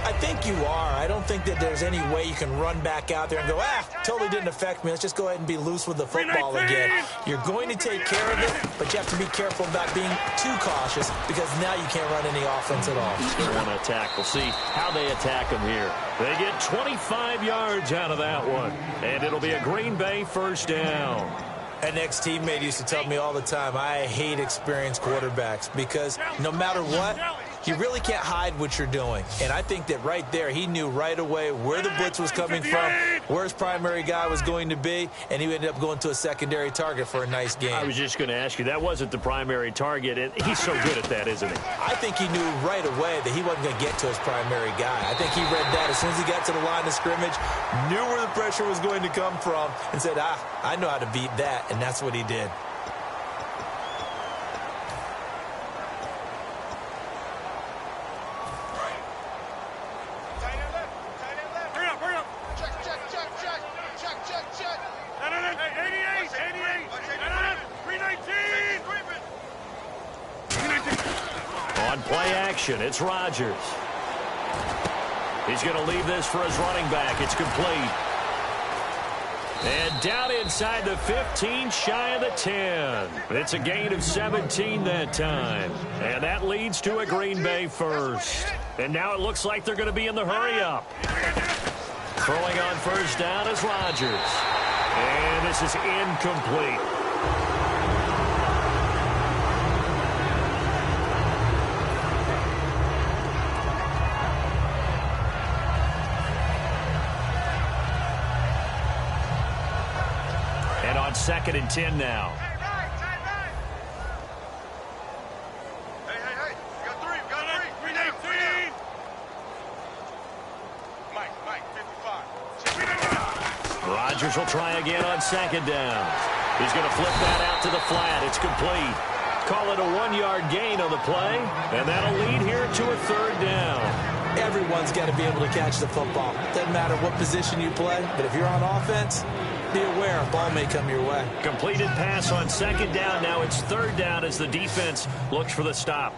I think you are. I don't think that there's any way you can run back out there and go, totally didn't affect me. Let's just go ahead and be loose with the football again. You're going to take care of it, but you have to be careful about being too cautious because now you can't run any offense at all. They want to attack. We'll see how they attack them here. They get 25 yards out of that one, and it'll be a Green Bay first down. An ex-teammate used to tell me all the time, I hate experienced quarterbacks because no matter what, you really can't hide what you're doing. And I think that right there, he knew right away where the blitz was coming from, where his primary guy was going to be, and he ended up going to a secondary target for a nice game. I was just going to ask you, that wasn't the primary target, and he's so good at that, isn't he? I think he knew right away that he wasn't going to get to his primary guy. I think he read that as soon as he got to the line of scrimmage, knew where the pressure was going to come from, and said, I know how to beat that, and that's what he did. On play action, it's Rodgers. He's going to leave this for his running back. It's complete. And down inside the 15, shy of the 10. It's a gain of 17 that time. And that leads to a Green Bay first. And now it looks like they're going to be in the hurry-up. Throwing on first down is Rodgers. And this is incomplete. And on 2nd and 10 now. Rodgers will try again on 2nd down. He's going to flip that out to the flat. It's complete. Call it a 1-yard gain on the play, and that'll lead here to a 3rd down. Everyone's got to be able to catch the football. Doesn't matter what position you play, but if you're on offense, be aware a ball may come your way. Completed pass on 2nd down. Now it's 3rd down as the defense looks for the stop.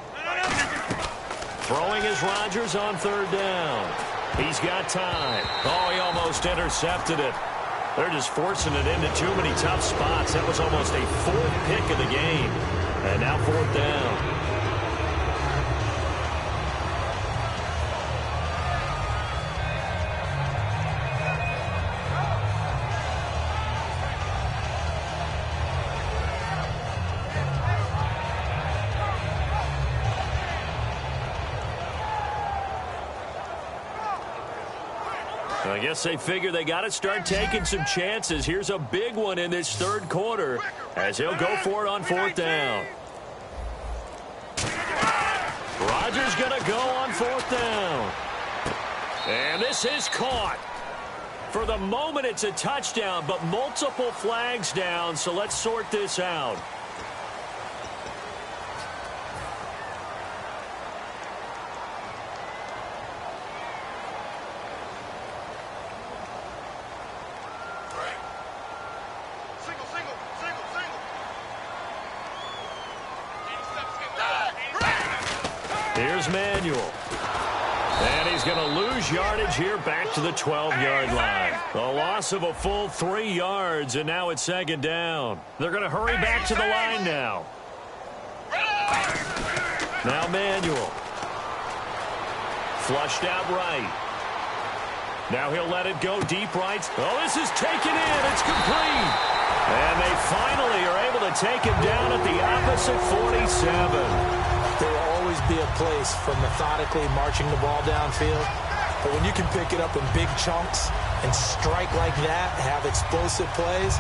Throwing is Rodgers on 3rd down. He's got time. Oh, he almost intercepted it. They're just forcing it into too many tough spots. That was almost a 4th pick of the game. And now 4th down. I guess they figure they got to start taking some chances. Here's a big one in this 3rd quarter as he'll go for it on 4th down. Rodgers going to go on 4th down. And this is caught. For the moment, it's a touchdown, but multiple flags down, so let's sort this out. Here's Manuel. And he's going to lose yardage here back to the 12-yard line. A loss of a full 3 yards, and now it's 2nd down. They're going to hurry back to the line now. Now Manuel. Flushed out right. Now he'll let it go deep right. Oh, this is taken in. It's complete. And they finally are able to take him down at the opposite 47. There will always be a place for methodically marching the ball downfield. But when you can pick it up in big chunks and strike like that, have explosive plays,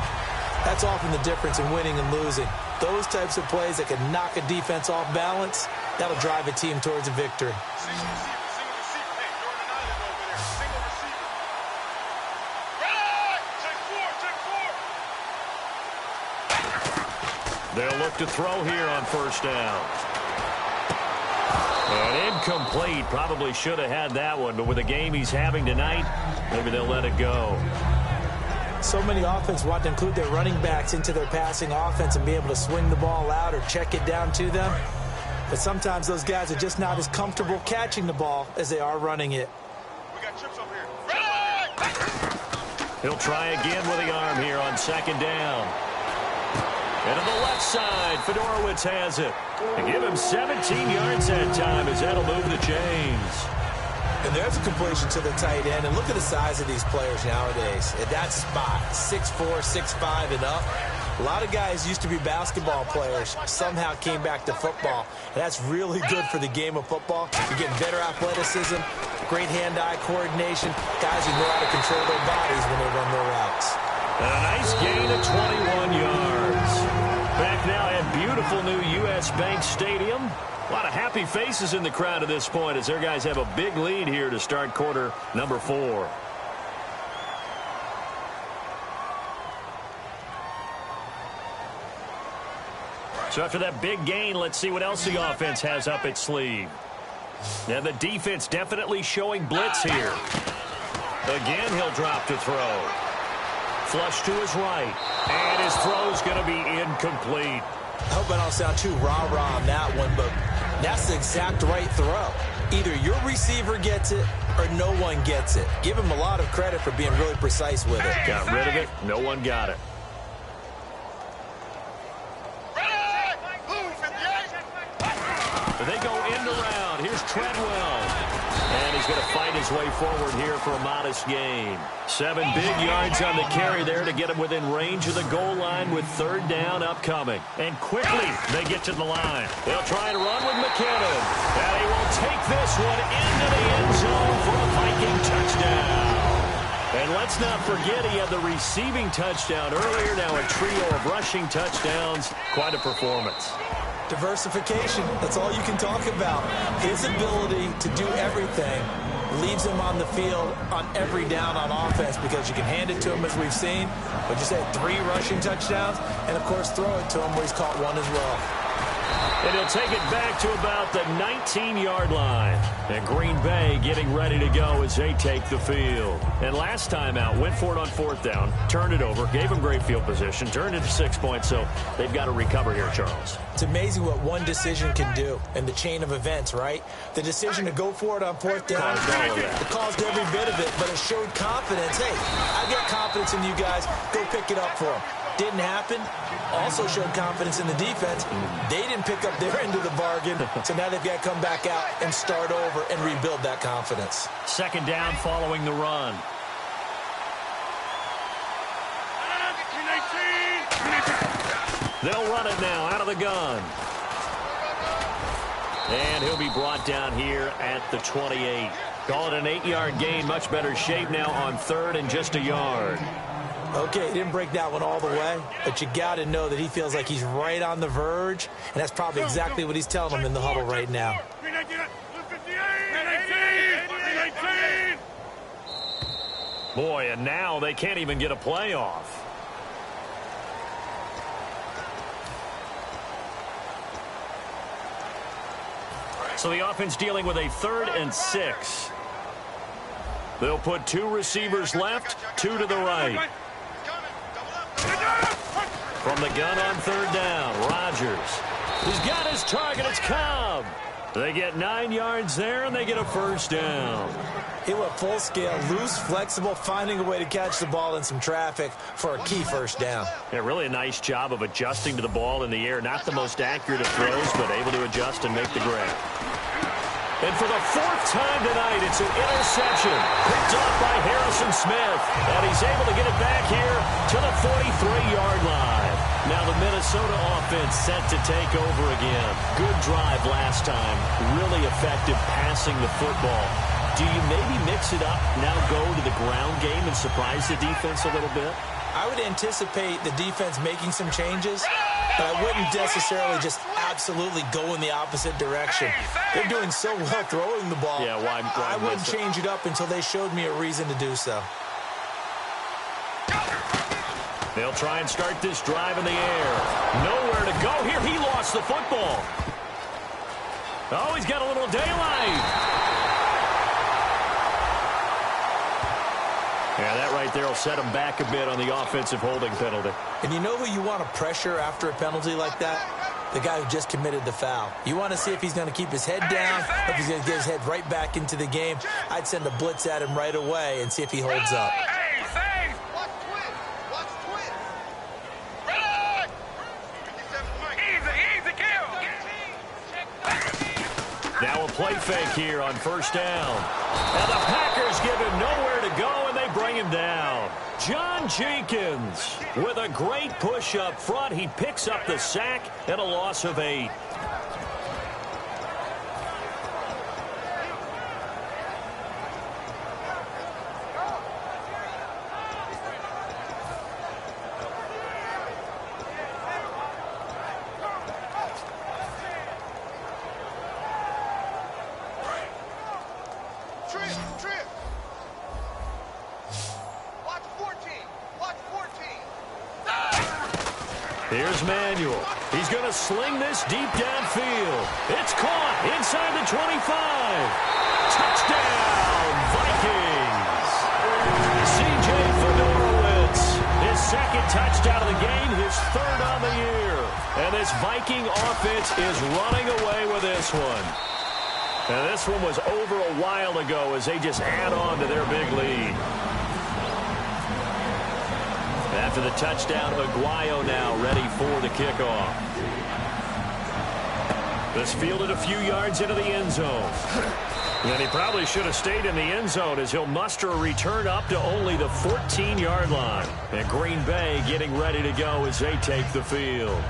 that's often the difference in winning and losing. Those types of plays that can knock a defense off balance, that'll drive a team towards a victory. They'll look to throw here on 1st down. And incomplete. Probably should have had that one, but with the game he's having tonight, maybe they'll let it go. So many offenses want to include their running backs into their passing offense and be able to swing the ball out or check it down to them. But sometimes those guys are just not as comfortable catching the ball as they are running it. We got chips over here. He'll try again with the arm here on second down. And to the left side, Fedorowicz has it. They give him 17 yards that time as that'll move the chains. And there's a completion to the tight end. And look at the size of these players nowadays. At that spot, 6'4", 6'5", and up. A lot of guys used to be basketball players, somehow came back to football. And that's really good for the game of football. You're getting better athleticism, great hand-eye coordination, guys who know how to control their bodies when they run their routes. And a nice gain of 21 yards. Back now at beautiful new U.S. Bank Stadium. A lot of happy faces in the crowd at this point as their guys have a big lead here to start quarter number 4. So after that big gain, let's see what else the offense has up its sleeve. Now the defense definitely showing blitz here. Again, he'll drop to throw. Flush to his right. And his throw's going to be incomplete. I hope I don't sound too rah-rah on that one, but that's the exact right throw. Either your receiver gets it or no one gets it. Give him a lot of credit for being really precise with it. Got rid of it. No one got it. They go end around. Here's Treadwell. And he's going to fight his way forward here for a modest gain. 7 big yards on the carry there to get him within range of the goal line with third down upcoming. And quickly they get to the line. They'll try and run with McKinnon. And he will take this one into the end zone for a Viking touchdown. And let's not forget he had the receiving touchdown earlier. Now a trio of rushing touchdowns. Quite a performance. Diversification, that's all you can talk about. His ability to do everything leaves him on the field on every down on offense because you can hand it to him as we've seen. But you said 3 rushing touchdowns, and of course throw it to him where he's caught one as well. And he'll take it back to about the 19-yard line. And Green Bay getting ready to go as they take the field. And last time out, went for it on fourth down, turned it over, gave him great field position, turned it to 6 points, so they've got to recover here, Charles. It's amazing what one decision can do in the chain of events, right? The decision to go for it on fourth down, it caused every bit of it, but it showed confidence. Hey, I got confidence in you guys. Go pick it up for them. Didn't happen. Also showed confidence in the defense. They didn't pick up their end of the bargain, so now they've got to come back out and start over and rebuild that confidence. Second down following the run. They'll run it now out of the gun. And he'll be brought down here at the 28. Call it an 8-yard gain. Much better shape now on third and just a yard. Okay, he didn't break that one all the way, but you got to know that he feels like he's right on the verge, and that's probably exactly what he's telling them in the huddle right now. Boy, and now they can't even get a play off. So the offense dealing with a 3rd and 6. They'll put 2 receivers left, 2 to the right. From the gun on third down, Rodgers. He's got his target. It's Cobb. They get 9 yards there, and they get a first down. He went full scale, loose, flexible, finding a way to catch the ball in some traffic for a key first down. Yeah, really a nice job of adjusting to the ball in the air. Not the most accurate of throws, but able to adjust and make the grab. And for the 4th time tonight, it's an interception. Picked off by Harrison Smith. And he's able to get it back here to the 43-yard line. Now the Minnesota offense set to take over again. Good drive last time. Really effective passing the football. Do you maybe mix it up, now go to the ground game and surprise the defense a little bit? I would anticipate the defense making some changes, but I wouldn't necessarily just absolutely go in the opposite direction. They're doing so well throwing the ball. Yeah, why I wouldn't change it up until they showed me a reason to do so. They'll try and start this drive in the air. Nowhere to go here. He lost the football. Oh, he's got a little daylight. Yeah, that right there will set him back a bit on the offensive holding penalty. And you know who you want to pressure after a penalty like that? The guy who just committed the foul. You want to see if he's going to keep his head down, or if he's going to get his head right back into the game. I'd send a blitz at him right away and see if he holds up. Now a play fake here on first down. And the Packers give him nowhere to go, and they bring him down. John Jenkins with a great push up front. He picks up the sack and a loss of 8. Here's Manuel. He's going to sling this deep downfield. It's caught inside the 25. Touchdown, Vikings. C.J. Fedorowicz, his second touchdown of the game, his third on the year. And this Viking offense is running away with this one. And this one was over a while ago as they just add on to their big lead. After the touchdown, Aguayo now ready for the kickoff. This fielded a few yards into the end zone. And he probably should have stayed in the end zone as he'll muster a return up to only the 14-yard line. And Green Bay getting ready to go as they take the field.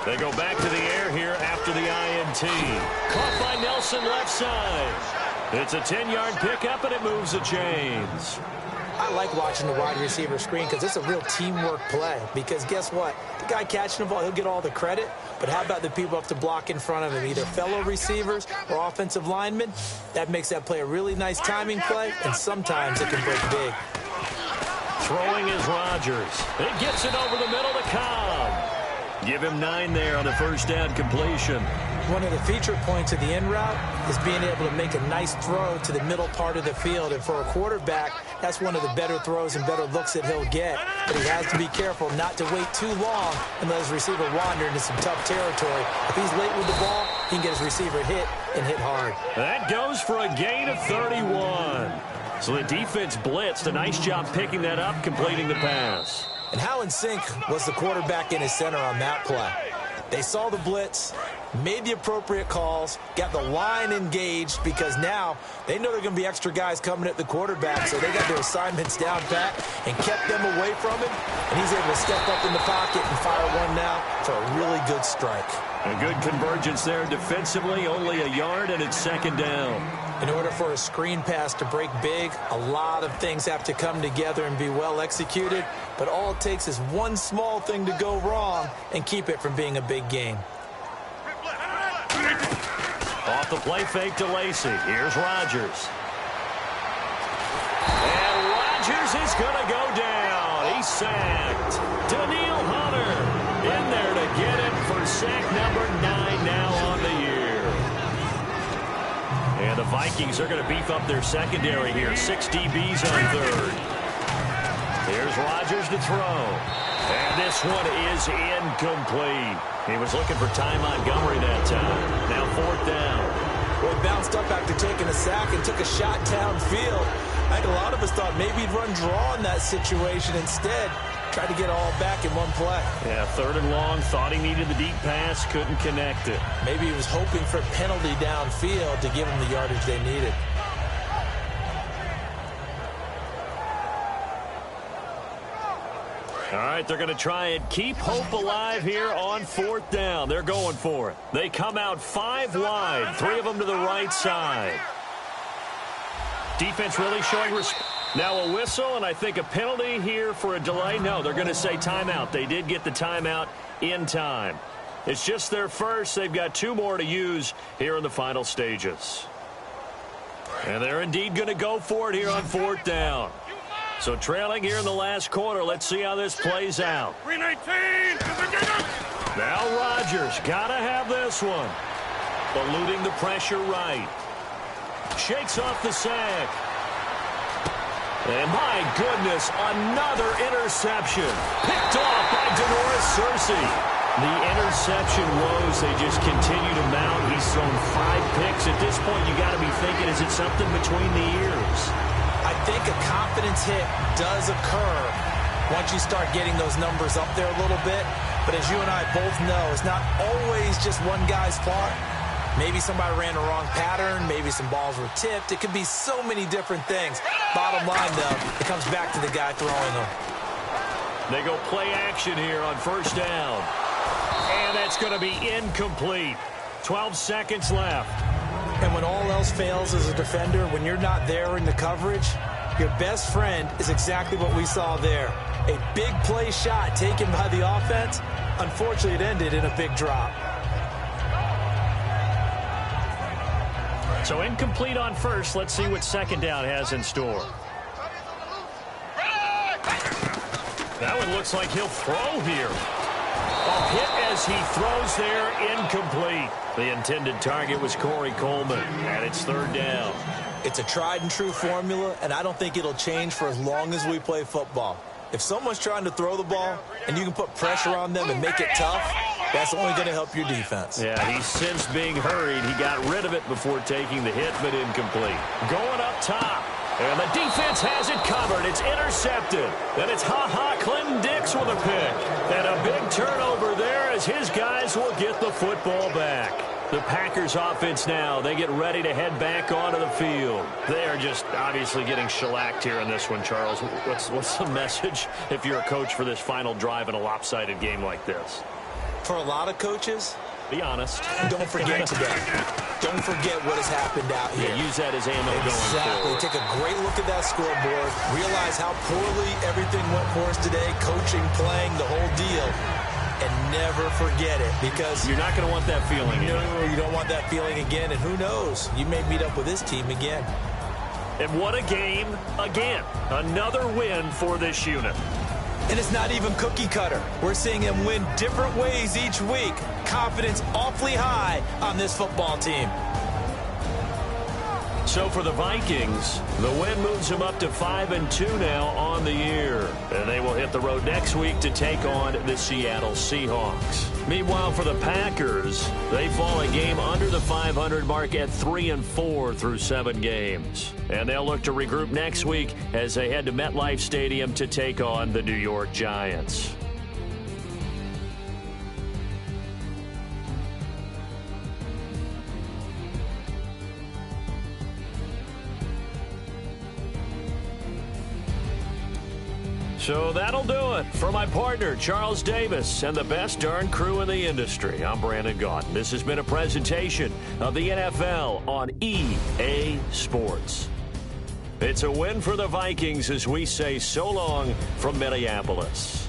They go back to the air here after the INT. Caught by Nelson left side. It's a 10-yard pickup, and it moves the chains. I like watching the wide receiver screen because it's a real teamwork play. Because guess what? The guy catching the ball, he'll get all the credit. But how about the people up to block in front of him, either fellow receivers or offensive linemen? That makes that play a really nice timing play, and sometimes it can break big. Throwing is Rodgers. It gets it over the middle to Cobb. Give him 9 there on the first down completion. One of the feature points of the in route is being able to make a nice throw to the middle part of the field. And for a quarterback, that's one of the better throws and better looks that he'll get. But he has to be careful not to wait too long and let his receiver wander into some tough territory. If he's late with the ball, he can get his receiver hit and hit hard. That goes for a gain of 31. So the defense blitzed. A nice job picking that up, completing the pass. And how in sync was the quarterback and his center on that play? They saw the blitz, made the appropriate calls, got the line engaged because now they know there are going to be extra guys coming at the quarterback, so they got their assignments down pat and kept them away from him, and he's able to step up in the pocket and fire one now for a really good strike. A good convergence there defensively, only a yard, and it's second down. In order for a screen pass to break big, a lot of things have to come together and be well executed, but all it takes is one small thing to go wrong and keep it from being a big game. Off the play fake to Lacey. Here's Rodgers. And Rodgers is going to go down. He's sacked. Daniil Hunter in there to get it for sack number 9 now on the year. And the Vikings are going to beef up their secondary here. 6 DBs on third. Here's Rodgers to throw. And this one is incomplete. He was looking for Ty Montgomery that time. Now fourth down. Well, he bounced up after taking a sack and took a shot downfield. I think a lot of us thought maybe he'd run draw in that situation. Instead, tried to get all back in one play. Yeah, third and long. Thought he needed the deep pass. Couldn't connect it. Maybe he was hoping for a penalty downfield to give him the yardage they needed. All right, they're going to try and keep hope alive here on fourth down. They're going for it. They come out 5 wide, 3 of them to the right side. Defense really showing respect. Now a whistle, and I think a penalty here for a delay. No, they're going to say timeout. They did get the timeout in time. It's just their first. They've got 2 more to use here in the final stages. And they're indeed going to go for it here on 4th down. So trailing here in the last quarter. Let's see how this plays out. 319. Now Rodgers got to have this one. Eluding the pressure right. Shakes off the sack. And my goodness, another interception. Picked off by DeNoris Searcy. The interception woes, they just continue to mount. He's thrown 5 picks. At this point, you got to be thinking, is it something between the ears? I think a confidence hit does occur once you start getting those numbers up there a little bit. But as you and I both know, it's not always just one guy's fault. Maybe somebody ran the wrong pattern. Maybe some balls were tipped. It could be so many different things. Bottom line, though, it comes back to the guy throwing them. They go play action here on 1st down. And that's going to be incomplete. 12 seconds left. And when all else fails as a defender, when you're not there in the coverage, your best friend is exactly what we saw there. A big play shot taken by the offense. Unfortunately, it ended in a big drop. So incomplete on 1st. Let's see what 2nd down has in store. That one looks like he'll throw here. A hit as he throws there, incomplete. The intended target was Corey Coleman, and it's 3rd down. It's a tried and true formula, and I don't think it'll change for as long as we play football. If someone's trying to throw the ball and you can put pressure on them and make it tough, that's only going to help your defense. Yeah, he's since being hurried. He got rid of it before taking the hit, but incomplete. Going up top. And the defense has it covered. It's intercepted. Then it's Clinton Dix with a pick. And a big turnover there as his guys will get the football back. The Packers offense now, they get ready to head back onto the field. They are just obviously getting shellacked here in this one, Charles. What's the message if you're a coach for this final drive in a lopsided game like this? For a lot of coaches, be honest. Don't forget today. Don't forget what has happened out here. Yeah, use that as ammo going forward. Take a great look at that scoreboard. Realize how poorly everything went for us today. Coaching, playing, the whole deal. And never forget it, because you're not going to want that feeling again. No, you don't want that feeling again. And who knows? You may meet up with this team again. And what a game again. Another win for this unit. And it's not even cookie cutter. We're seeing them win different ways each week. Confidence awfully high on this football team. So for the Vikings, the win moves them up to 5-2 now on the year. And they will hit the road next week to take on the Seattle Seahawks. Meanwhile, for the Packers, they fall a game under the 500 mark at 3-4 through 7 games. And they'll look to regroup next week as they head to MetLife Stadium to take on the New York Giants. So that'll do it. For my partner, Charles Davis, and the best darn crew in the industry, I'm Brandon Gaudin. This has been a presentation of the NFL on EA Sports. It's a win for the Vikings as we say so long from Minneapolis.